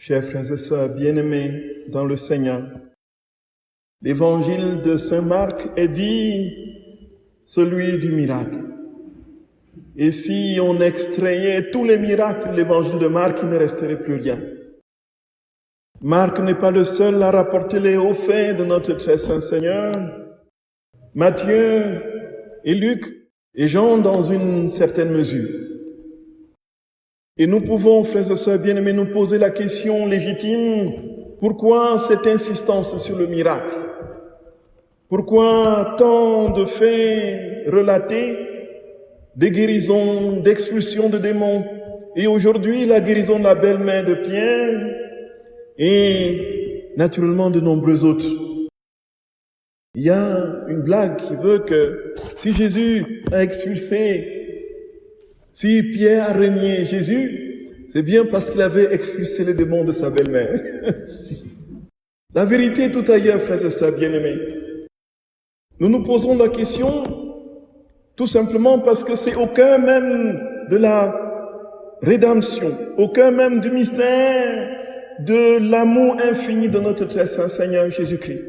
Chers frères et sœurs bien-aimés dans le Seigneur, l'évangile de Saint Marc est dit celui du miracle. Et si on extrayait tous les miracles de l'évangile de Marc, il ne resterait plus rien. Marc n'est pas le seul à rapporter les hauts faits de notre très saint Seigneur. Matthieu et Luc et Jean dans une certaine mesure. Et nous pouvons, frères et sœurs bien-aimés, nous poser la question légitime, pourquoi cette insistance sur le miracle? Pourquoi tant de faits relatés, des guérisons, d'expulsions de démons, et aujourd'hui la guérison de la belle-mère de Pierre, et naturellement de nombreux autres. Il y a une blague qui veut que si Jésus a expulsé, si Pierre a renié Jésus, c'est bien parce qu'il avait expulsé les démons de sa belle-mère. La vérité est tout ailleurs, frères et sœurs bien-aimés. Nous nous posons la question tout simplement parce que c'est au cœur même de la rédemption, au cœur même du mystère de l'amour infini de notre très saint Seigneur Jésus-Christ,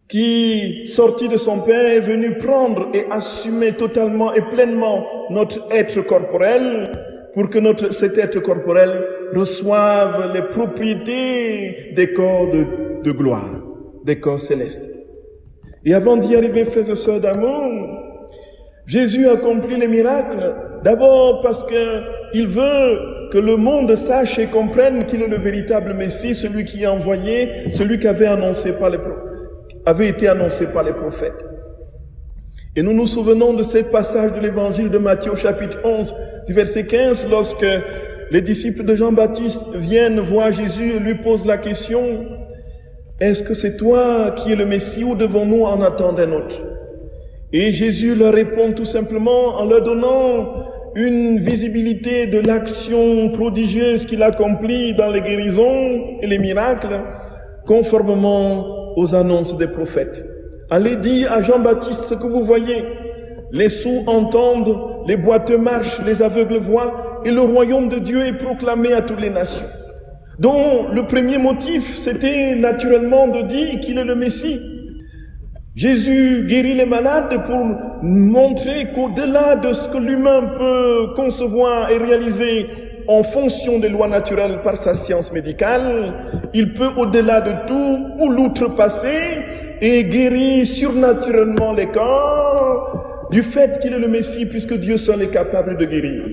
qui, sorti de son Père, est venu prendre et assumer totalement et pleinement notre être corporel pour que cet être corporel reçoive les propriétés des corps de gloire, des corps célestes. Et avant d'y arriver, frères et sœurs d'amour, Jésus accomplit les miracles d'abord parce qu'il veut que le monde sache et comprenne qu'il est le véritable Messie, celui qui est envoyé, celui qui avait été annoncé par les prophètes. Et nous nous souvenons de ce passage de l'évangile de Matthieu au chapitre 11 du verset 15 lorsque les disciples de Jean-Baptiste viennent voir Jésus et lui posent la question: est-ce que c'est toi qui es le Messie ou devons-nous en attendre un autre? Et Jésus leur répond tout simplement en leur donnant une visibilité de l'action prodigieuse qu'il accomplit dans les guérisons et les miracles, conformément aux annonces des prophètes. Allez dire à Jean-Baptiste ce que vous voyez. Les sourds entendent, les boiteux marchent, les aveugles voient, et le royaume de Dieu est proclamé à toutes les nations. Donc, le premier motif, c'était naturellement de dire qu'il est le Messie. Jésus guérit les malades pour montrer qu'au-delà de ce que l'humain peut concevoir et réaliser en fonction des lois naturelles par sa science médicale, il peut au-delà de tout ou l'outrepasser et guérir surnaturellement les corps du fait qu'il est le Messie puisque Dieu seul est capable de guérir.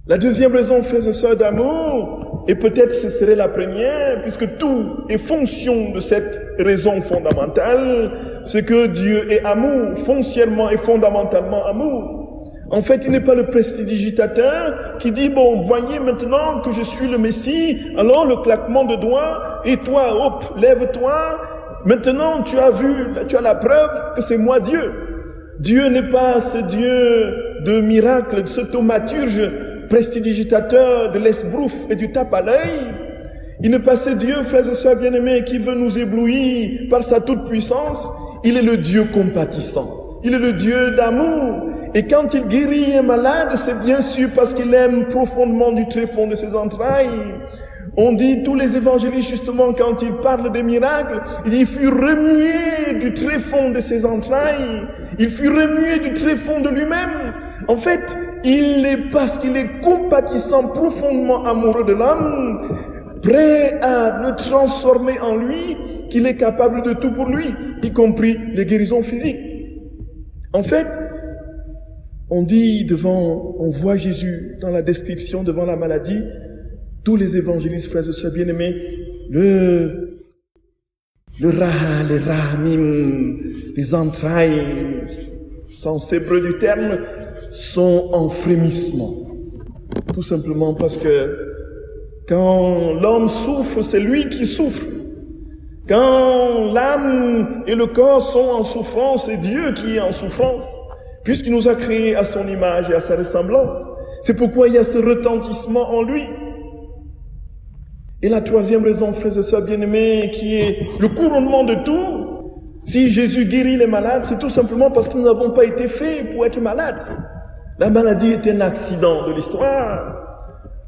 La deuxième raison, frères et sœurs d'amour, et peut-être ce serait la première, puisque tout est fonction de cette raison fondamentale, c'est que Dieu est amour, foncièrement et fondamentalement amour. En fait, il n'est pas le prestidigitateur qui dit, bon, voyez maintenant que je suis le Messie, alors le claquement de doigts, et toi, hop, lève-toi, maintenant tu as la preuve que c'est moi Dieu. Dieu n'est pas ce Dieu de miracle, de ce thaumaturge prestidigitateur de l'esbrouf et du tape à l'œil. Il n'est pas ce Dieu, frères et sœurs bien-aimés, qui veut nous éblouir par sa toute-puissance. Il est le Dieu compatissant. Il est le Dieu d'amour. Et quand il guérit un malade, c'est bien sûr parce qu'il aime profondément du tréfonds de ses entrailles. On dit, tous les évangélistes, justement, quand ils parlent des miracles, il fut remué du tréfonds de ses entrailles. Il fut remué du tréfonds de lui-même. En fait, parce qu'il est compatissant, profondément amoureux de l'homme, prêt à le transformer en lui, qu'il est capable de tout pour lui, y compris les guérisons physiques. En fait, on voit Jésus dans la description devant la maladie, tous les évangélistes, frères et sœurs bien-aimés, le les rahamim, les entrailles, sens hébreu du terme, sont en frémissement. Tout simplement parce que quand l'homme souffre, c'est lui qui souffre. Quand l'âme et le corps sont en souffrance, c'est Dieu qui est en souffrance, puisqu'il nous a créés à son image et à sa ressemblance. C'est pourquoi il y a ce retentissement en lui. Et la troisième raison, frères et sœurs bien-aimés, qui est le couronnement de tout, si Jésus guérit les malades, c'est tout simplement parce que nous n'avons pas été faits pour être malades. La maladie est un accident de l'histoire.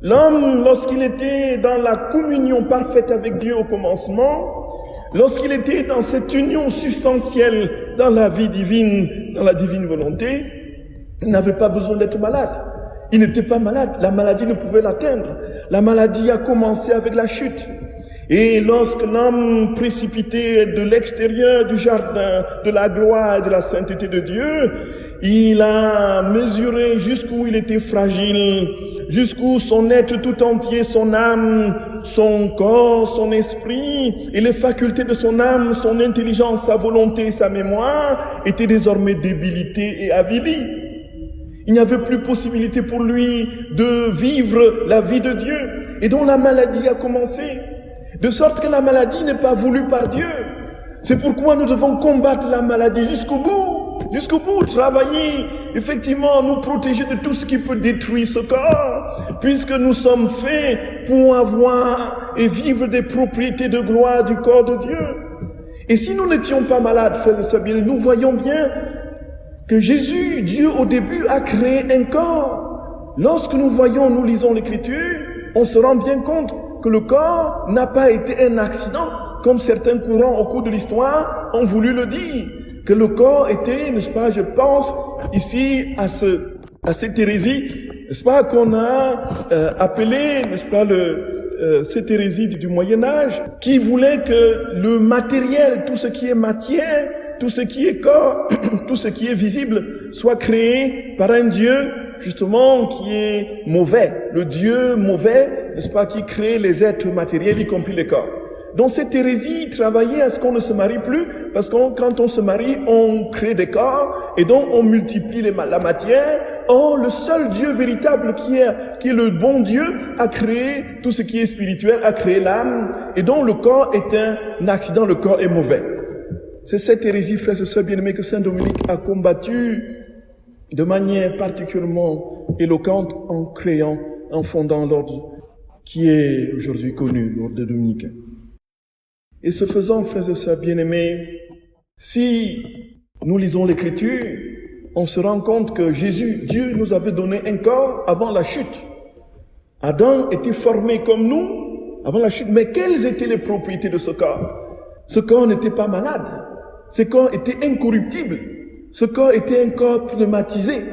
L'homme, lorsqu'il était dans la communion parfaite avec Dieu au commencement, lorsqu'il était dans cette union substantielle dans la vie divine, dans la divine volonté, il n'avait pas besoin d'être malade. Il n'était pas malade. La maladie ne pouvait l'atteindre. La maladie a commencé avec la chute. Et lorsque l'homme précipité de l'extérieur du jardin de la gloire et de la sainteté de Dieu, il a mesuré jusqu'où il était fragile, jusqu'où son être tout entier, son âme, son corps, son esprit et les facultés de son âme, son intelligence, sa volonté, sa mémoire étaient désormais débilités et avilies. Il n'y avait plus possibilité pour lui de vivre la vie de Dieu. Et donc la maladie a commencé. De sorte que la maladie n'est pas voulue par Dieu. C'est pourquoi nous devons combattre la maladie jusqu'au bout, travailler, effectivement, nous protéger de tout ce qui peut détruire ce corps, puisque nous sommes faits pour avoir et vivre des propriétés de gloire du corps de Dieu. Et si nous n'étions pas malades, frères et sœurs, nous voyons bien que Jésus, Dieu au début, a créé un corps. Lorsque nous lisons l'Écriture, on se rend bien compte que le corps n'a pas été un accident, comme certains courants au cours de l'histoire ont voulu le dire, que le corps était, n'est-ce pas, je pense ici à cette hérésie, n'est-ce pas, qu'on a appelé, n'est-ce pas, cette hérésie du Moyen-Âge, qui voulait que le matériel, tout ce qui est matière, tout ce qui est corps, tout ce qui est visible, soit créé par un Dieu, justement, qui est mauvais. Le Dieu mauvais, n'est-ce pas, qui crée les êtres matériels, y compris les corps. Donc cette hérésie travaillait à ce qu'on ne se marie plus, parce que quand on se marie, on crée des corps, et donc on multiplie la matière. Or, le seul Dieu véritable qui est le bon Dieu, a créé tout ce qui est spirituel, a créé l'âme, et donc le corps est un accident, le corps est mauvais. C'est cette hérésie, frères et sœurs bien-aimés, que Saint Dominique a combattu de manière particulièrement éloquente en fondant l'ordre qui est aujourd'hui connu, l'ordre dominicain. Et ce faisant, frères et sœurs bien-aimés, si nous lisons l'Écriture, on se rend compte que Jésus, Dieu nous avait donné un corps avant la chute. Adam était formé comme nous avant la chute, mais quelles étaient les propriétés de ce corps? Ce corps n'était pas malade, ce corps était incorruptible. Ce corps était un corps pneumatisé,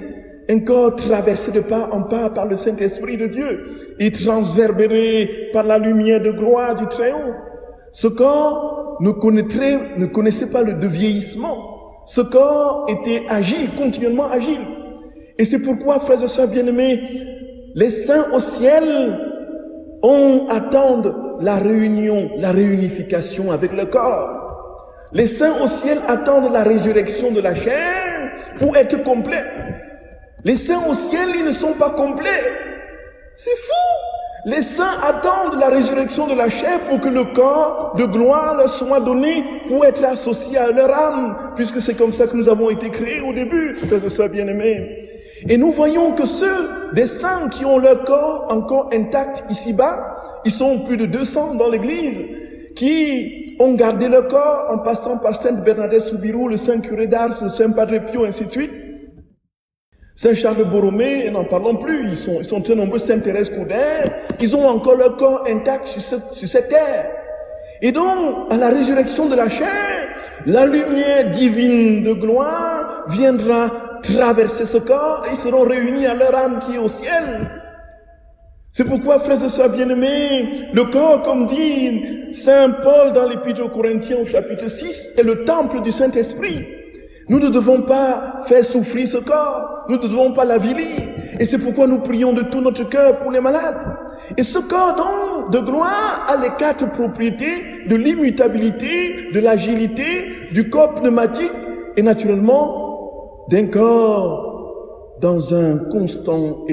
un corps traversé de part en part par le Saint-Esprit de Dieu et transverbéré par la lumière de gloire du Très-Haut. Ce corps ne connaissait pas de vieillissement. Ce corps était agile, continuellement agile. Et c'est pourquoi, frères et sœurs bien-aimés, les saints au ciel attendent la réunion, la réunification avec le corps. Les saints au ciel attendent la résurrection de la chair pour être complets. Les saints au ciel, ils ne sont pas complets. C'est fou! Les saints attendent la résurrection de la chair pour que le corps de gloire leur soit donné pour être associé à leur âme, puisque c'est comme ça que nous avons été créés au début, frères et sœurs bien-aimés. Et nous voyons que ceux des saints qui ont leur corps encore intact ici-bas, ils sont plus de 200 dans l'église, qui ont gardé leur corps en passant par Sainte Bernadette Soubirous, le Saint Curé d'Ars, le Saint Padre Pio, ainsi de suite. Saint Charles Borromée, n'en parlons plus, ils sont très nombreux, Sainte Thérèse Couder, ils ont encore leur corps intact sur cette terre. Et donc, à la résurrection de la chair, la lumière divine de gloire viendra traverser ce corps et ils seront réunis à leur âme qui est au ciel. C'est pourquoi, frères et sœurs bien-aimés, le corps, comme dit Saint Paul dans l'Épître aux Corinthiens au chapitre 6, est le temple du Saint-Esprit. Nous ne devons pas faire souffrir ce corps, nous ne devons pas l'avilir. Et c'est pourquoi nous prions de tout notre cœur pour les malades. Et ce corps donc de gloire a les 4 propriétés de l'immutabilité, de l'agilité, du corps pneumatique et naturellement d'un corps dans une constante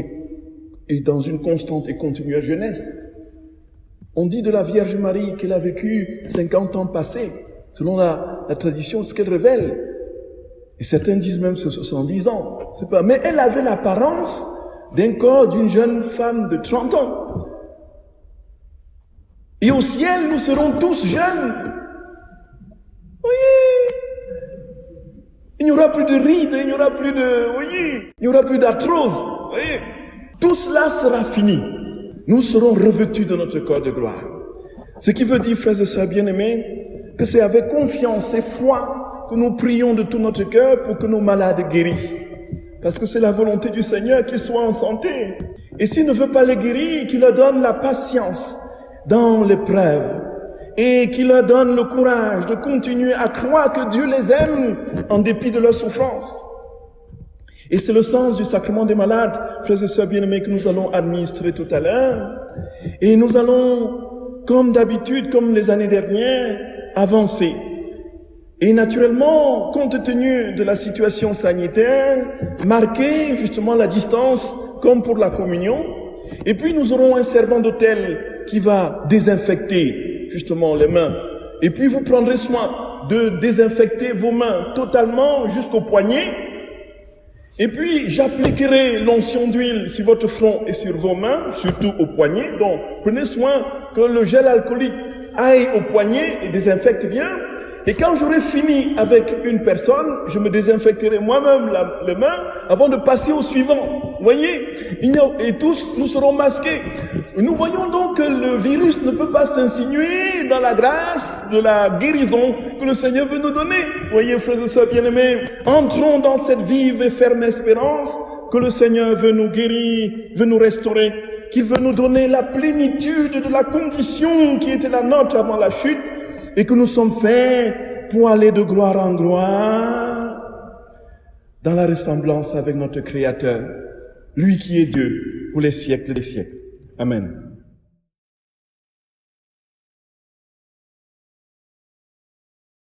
et continuelle jeunesse. On dit de la Vierge Marie qu'elle a vécu 50 ans passés, selon la tradition, ce qu'elle révèle. Et certains disent même c'est 70 ans. C'est pas, mais elle avait l'apparence d'un corps d'une jeune femme de 30 ans. Et au ciel, nous serons tous jeunes. Voyez, il n'y aura plus de rides, il n'y aura plus de, voyez, il n'y aura plus d'arthrose. Voyez, tout cela sera fini. nous serons revêtus de notre corps de gloire. Ce qui veut dire, frères et sœurs bien-aimés, que c'est avec confiance et foi que nous prions de tout notre cœur pour que nos malades guérissent. Parce que c'est la volonté du Seigneur qu'ils soient en santé. Et s'il ne veut pas les guérir, qu'il leur donne la patience dans l'épreuve et qu'il leur donne le courage de continuer à croire que Dieu les aime en dépit de leur souffrance. Et c'est le sens du sacrement des malades, frères et sœurs bien-aimés, que nous allons administrer tout à l'heure. Et nous allons, comme d'habitude, comme les années dernières, avancer. Et naturellement, compte tenu de la situation sanitaire, marquer justement la distance, comme pour la communion. Et puis nous aurons un servant d'autel qui va désinfecter justement les mains. Et puis vous prendrez soin de désinfecter vos mains totalement jusqu'au poignet. Et puis j'appliquerai l'onction d'huile sur votre front et sur vos mains, surtout au poignet. Donc prenez soin que le gel alcoolique aille au poignet et désinfecte bien. Et quand j'aurai fini avec une personne, je me désinfecterai moi-même les mains avant de passer au suivant. Vous voyez? Et tous, nous serons masqués. Nous voyons donc que le virus ne peut pas s'insinuer dans la grâce de la guérison que le Seigneur veut nous donner. Vous voyez, frères et sœurs bien-aimés, entrons dans cette vive et ferme espérance que le Seigneur veut nous guérir, veut nous restaurer, qu'il veut nous donner la plénitude de la condition qui était la nôtre avant la chute, et que nous sommes faits pour aller de gloire en gloire dans la ressemblance avec notre Créateur, lui qui est Dieu pour les siècles des siècles. Amen.